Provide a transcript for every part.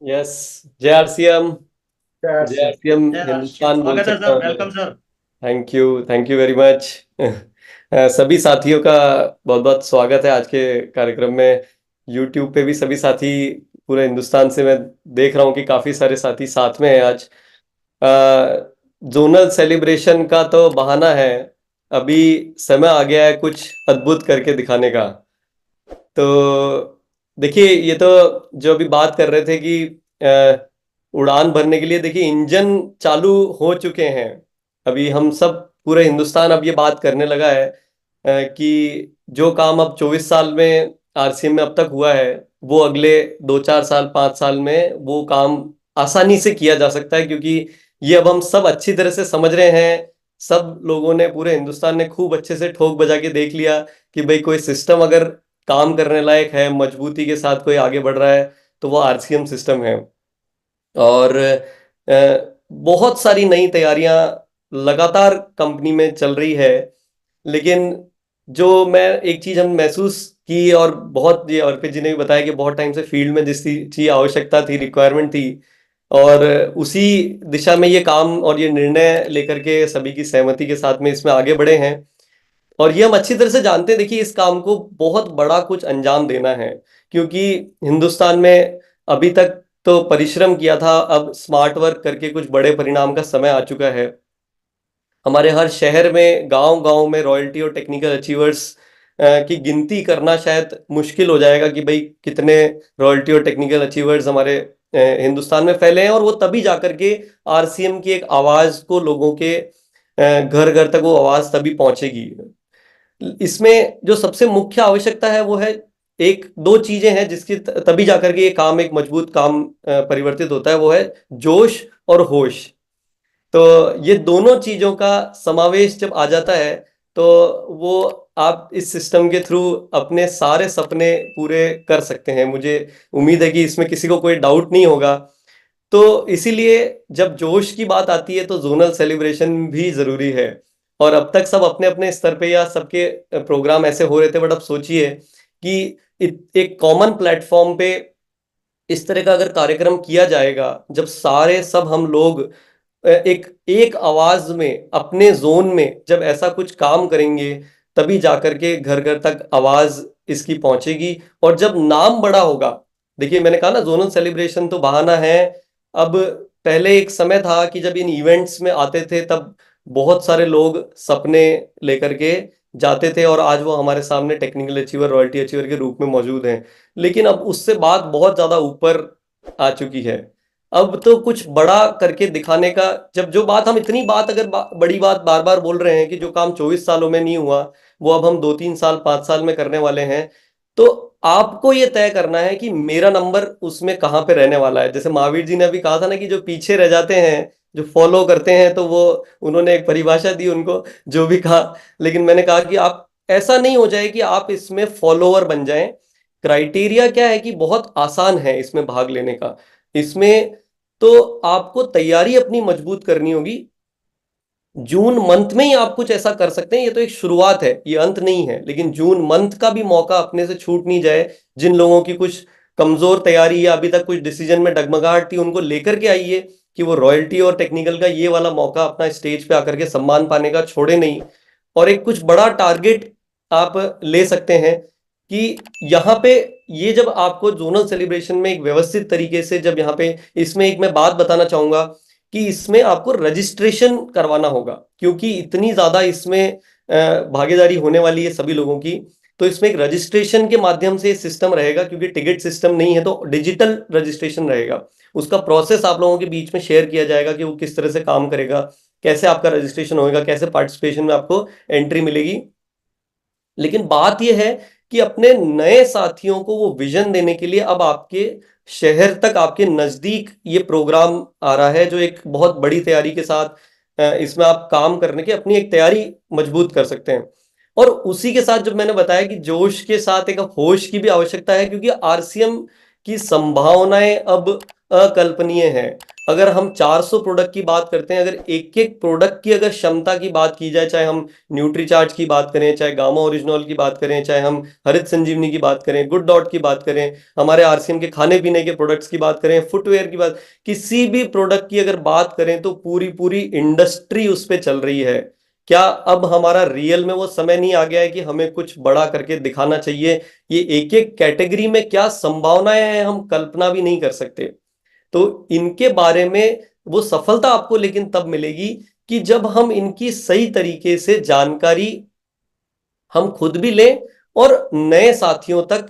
Yes. जय RCM. जय जय आरसीएम जय राष्ट्रीय हिंदुस्तान बोल स्वागत है सकता सर, हूँ मैं। Welcome sir. Thank you very much. सभी साथियों का बहुत बहुत स्वागत है आज के कार्यक्रम में। यूट्यूब पे भी सभी साथी पूरे हिंदुस्तान से मैं देख रहा हूँ कि काफी सारे साथी साथ में हैं आज। जोनल सेलिब्रेशन का तो बहाना है, अभी समय आ गया है कुछ अद्भुत करके दिखाने का। तो देखिए, ये तो जो अभी बात कर रहे थे कि उड़ान भरने के लिए देखिए इंजन चालू हो चुके हैं। अभी हम सब पूरे हिंदुस्तान अब ये बात करने लगा है कि जो काम अब 24 साल में आरसीएम में अब तक हुआ है, वो अगले 2 4 साल 5 साल में वो काम आसानी से किया जा सकता है, क्योंकि ये अब हम सब अच्छी तरह से समझ रहे हैं। सब लोगों ने, पूरे हिंदुस्तान ने खूब अच्छे से ठोक बजा के देख लिया कि भाई कोई सिस्टम अगर काम करने लायक है, मजबूती के साथ कोई आगे बढ़ रहा है, तो वो आरसीएम सिस्टम है। और बहुत सारी नई तैयारियां लगातार कंपनी में चल रही है। लेकिन जो मैं एक चीज हम महसूस की, और बहुत ये अर्पित जी ने भी बताया कि बहुत टाइम से फील्ड में जिस चीज आवश्यकता थी, रिक्वायरमेंट थी, और उसी दिशा में ये काम और ये निर्णय लेकर के सभी की सहमति के साथ में इसमें आगे बढ़े हैं। और ये हम अच्छी तरह से जानते हैं, देखिए इस काम को बहुत बड़ा कुछ अंजाम देना है, क्योंकि हिंदुस्तान में अभी तक तो परिश्रम किया था, अब स्मार्ट वर्क करके कुछ बड़े परिणाम का समय आ चुका है। हमारे हर शहर में, गांव गांव में रॉयल्टी और टेक्निकल अचीवर्स की गिनती करना शायद मुश्किल हो जाएगा कि भाई कितने रॉयल्टी और टेक्निकल अचीवर्स हमारे हिंदुस्तान में फैले हैं। और वो तभी जाकर के आरसीएम की एक आवाज को लोगों के घर घर तक वो आवाज तभी पहुंचेगी। इसमें जो सबसे मुख्य आवश्यकता है वो है, एक दो चीजें हैं जिसकी तभी जाकर के ये काम एक मजबूत काम परिवर्तित होता है, वो है जोश और होश। तो ये दोनों चीजों का समावेश जब आ जाता है, तो वो आप इस सिस्टम के थ्रू अपने सारे सपने पूरे कर सकते हैं। मुझे उम्मीद है कि इसमें किसी को कोई डाउट नहीं होगा। तो इसीलिए जब जोश की बात आती है तो जोनल सेलिब्रेशन भी जरूरी है। और अब तक सब अपने अपने स्तर पे या सबके प्रोग्राम ऐसे हो रहे थे, बट अब सोचिए कि एक कॉमन प्लेटफॉर्म पे इस तरह का अगर कार्यक्रम किया जाएगा, जब सारे सब हम लोग एक एक आवाज में अपने जोन में जब ऐसा कुछ काम करेंगे, तभी जाकर के घर घर तक आवाज इसकी पहुंचेगी। और जब नाम बड़ा होगा, देखिए मैंने कहा ना जोनल सेलिब्रेशन तो बहाना है। अब पहले एक समय था कि जब इन इवेंट्स में आते थे, तब बहुत सारे लोग सपने लेकर के जाते थे, और आज वो हमारे सामने टेक्निकल अचीवर, रॉयल्टी अचीवर के रूप में मौजूद हैं। लेकिन अब उससे बात बहुत ज्यादा ऊपर आ चुकी है। अब तो कुछ बड़ा करके दिखाने का, जब जो बात हम इतनी बात अगर बड़ी बात बार बार बोल रहे हैं कि जो काम 24 सालों में नहीं हुआ, वो अब हम 2 3 साल 5 साल में करने वाले हैं। तो आपको ये तय करना है कि मेरा नंबर उसमें कहाँ पे रहने वाला है। जैसे महावीर जी ने अभी कहा था ना कि जो पीछे रह जाते हैं, जो फॉलो करते हैं, तो वो, उन्होंने एक परिभाषा दी उनको, जो भी कहा। लेकिन मैंने कहा कि आप ऐसा नहीं हो जाए कि आप इसमें फॉलोअर बन जाएं। क्राइटेरिया क्या है कि बहुत आसान है इसमें भाग लेने का। इसमें तो आपको तैयारी अपनी मजबूत करनी होगी। जून मंथ में ही आप कुछ ऐसा कर सकते हैं। ये तो एक शुरुआत है, ये अंत नहीं है, लेकिन जून मंथ का भी मौका अपने से छूट नहीं जाए। जिन लोगों की कुछ कमजोर तैयारी या अभी तक कुछ डिसीजन में डगमगाहट थी, उनको लेकर के आइए कि वो रॉयल्टी और टेक्निकल का ये वाला मौका अपना स्टेज पे आकर के सम्मान पाने का छोड़े नहीं। और एक कुछ बड़ा टारगेट आप ले सकते हैं कि यहाँ पे, ये जब आपको जोनल सेलिब्रेशन में एक व्यवस्थित तरीके से, जब यहाँ पे, इसमें एक मैं बात बताना चाहूंगा कि इसमें आपको रजिस्ट्रेशन करवाना होगा, क्योंकि इतनी ज्यादा इसमें भागीदारी होने वाली है सभी लोगों की। तो इसमें एक रजिस्ट्रेशन के माध्यम से सिस्टम रहेगा, क्योंकि टिकट सिस्टम नहीं है, तो डिजिटल रजिस्ट्रेशन रहेगा। उसका प्रोसेस आप लोगों के बीच में शेयर किया जाएगा कि वो किस तरह से काम करेगा, कैसे आपका रजिस्ट्रेशन होएगा, कैसे पार्टिसिपेशन में आपको एंट्री मिलेगी। लेकिन बात यह है कि अपने नए साथियों को वो विजन देने के लिए अब आपके शहर तक, आपके नजदीक ये प्रोग्राम आ रहा है, जो एक बहुत बड़ी तैयारी के साथ इसमें आप काम करने की अपनी एक तैयारी मजबूत कर सकते हैं। और उसी के साथ जब मैंने बताया कि जोश के साथ एक होश की भी आवश्यकता है, क्योंकि आरसीएम की संभावनाएं अब अकल्पनीय हैं। अगर हम 400 प्रोडक्ट की बात करते हैं, अगर एक एक प्रोडक्ट की अगर क्षमता की बात की जाए, चाहे हम न्यूट्रीचार्ज की बात करें, चाहे गामा ओरिजिनॉल की बात करें, चाहे हम हरित संजीवनी की बात करें, गुड डॉट की बात करें, हमारे आरसीएम के खाने पीने के प्रोडक्ट्स की बात करें, फुटवेयर की बात, किसी भी प्रोडक्ट की अगर बात करें तो पूरी पूरी इंडस्ट्री उस पर चल रही है। क्या अब हमारा रियल में वो समय नहीं आ गया है कि हमें कुछ बड़ा करके दिखाना चाहिए? ये एक एक कैटेगरी में क्या संभावनाएं हैं हम कल्पना भी नहीं कर सकते। तो इनके बारे में वो सफलता आपको लेकिन तब मिलेगी कि जब हम इनकी सही तरीके से जानकारी हम खुद भी लें और नए साथियों तक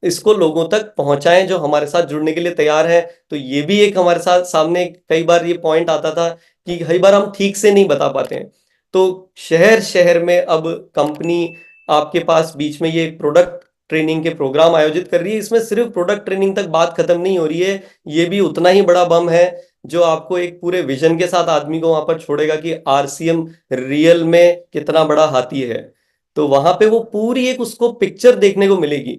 इसको लोगों तक पहुंचाएं जो हमारे साथ जुड़ने के लिए तैयार हैं। तो ये भी एक हमारे साथ सामने कई बार ये पॉइंट आता था कि कई बार हम ठीक से नहीं बता पाते हैं। तो शहर शहर में अब कंपनी आपके पास बीच में ये प्रोडक्ट ट्रेनिंग के प्रोग्राम आयोजित कर रही है। इसमें सिर्फ प्रोडक्ट ट्रेनिंग तक बात खत्म नहीं हो रही है, ये भी उतना ही बड़ा बम है जो आपको एक पूरे विजन के साथ आदमी को वहां पर छोड़ेगा कि आरसीएम रियल में कितना बड़ा हाथी है। तो वहां पे वो पूरी एक उसको पिक्चर देखने को मिलेगी।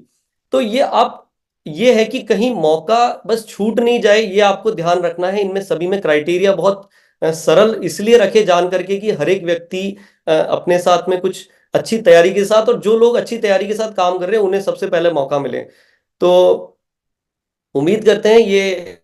तो ये है कि कहीं मौका बस छूट नहीं जाए, ये आपको ध्यान रखना है। इनमें सभी में क्राइटेरिया बहुत सरल इसलिए रखे जान करके कि हर एक व्यक्ति अपने साथ में कुछ अच्छी तैयारी के साथ, और जो लोग अच्छी तैयारी के साथ काम कर रहे हैं उन्हें सबसे पहले मौका मिले। तो उम्मीद करते हैं ये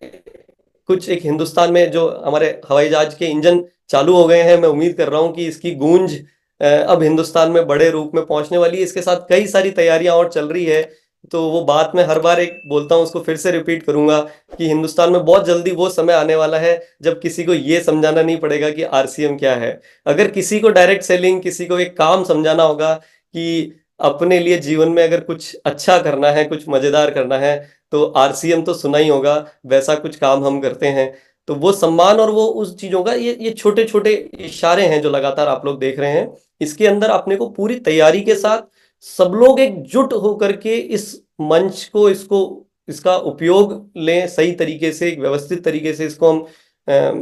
कुछ एक हिंदुस्तान में जो हमारे हवाई जहाज के इंजन चालू हो गए हैं, मैं उम्मीद कर रहा हूं कि इसकी गूंज अब हिंदुस्तान में बड़े रूप में पहुंचने वाली है। इसके साथ कई सारी तैयारियां और चल रही है। तो वो बात मैं हर बार एक बोलता हूं, उसको फिर से रिपीट करूंगा कि हिंदुस्तान में बहुत जल्दी वो समय आने वाला है जब किसी को ये समझाना नहीं पड़ेगा कि आरसीएम क्या है। अगर किसी को डायरेक्ट सेलिंग, किसी को एक काम समझाना होगा कि अपने लिए जीवन में अगर कुछ अच्छा करना है, कुछ मजेदार करना है, तो आरसीएम तो सुना ही होगा। वैसा कुछ काम हम करते हैं। तो वो सम्मान और वो उस चीजों का ये छोटे छोटे इशारे हैं जो लगातार आप लोग देख रहे हैं। इसके अंदर अपने को पूरी तैयारी के साथ सब लोग एकजुट होकर के इस मंच को, इसको, इसका उपयोग लें सही तरीके से, एक व्यवस्थित तरीके से इसको हम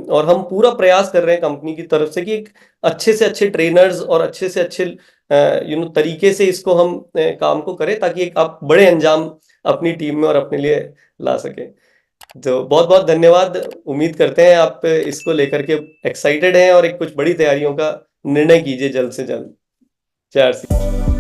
और हम पूरा प्रयास कर रहे हैं कंपनी की तरफ से कि एक अच्छे से अच्छे ट्रेनर्स और अच्छे से अच्छे तरीके से इसको हम काम को करें, ताकि एक आप बड़े अंजाम अपनी टीम में और अपने लिए ला सके। तो बहुत बहुत धन्यवाद। उम्मीद करते हैं आप इसको लेकर के एक्साइटेड हैं और एक कुछ बड़ी तैयारियों का निर्णय कीजिए जल्द से जल्द। जय श्री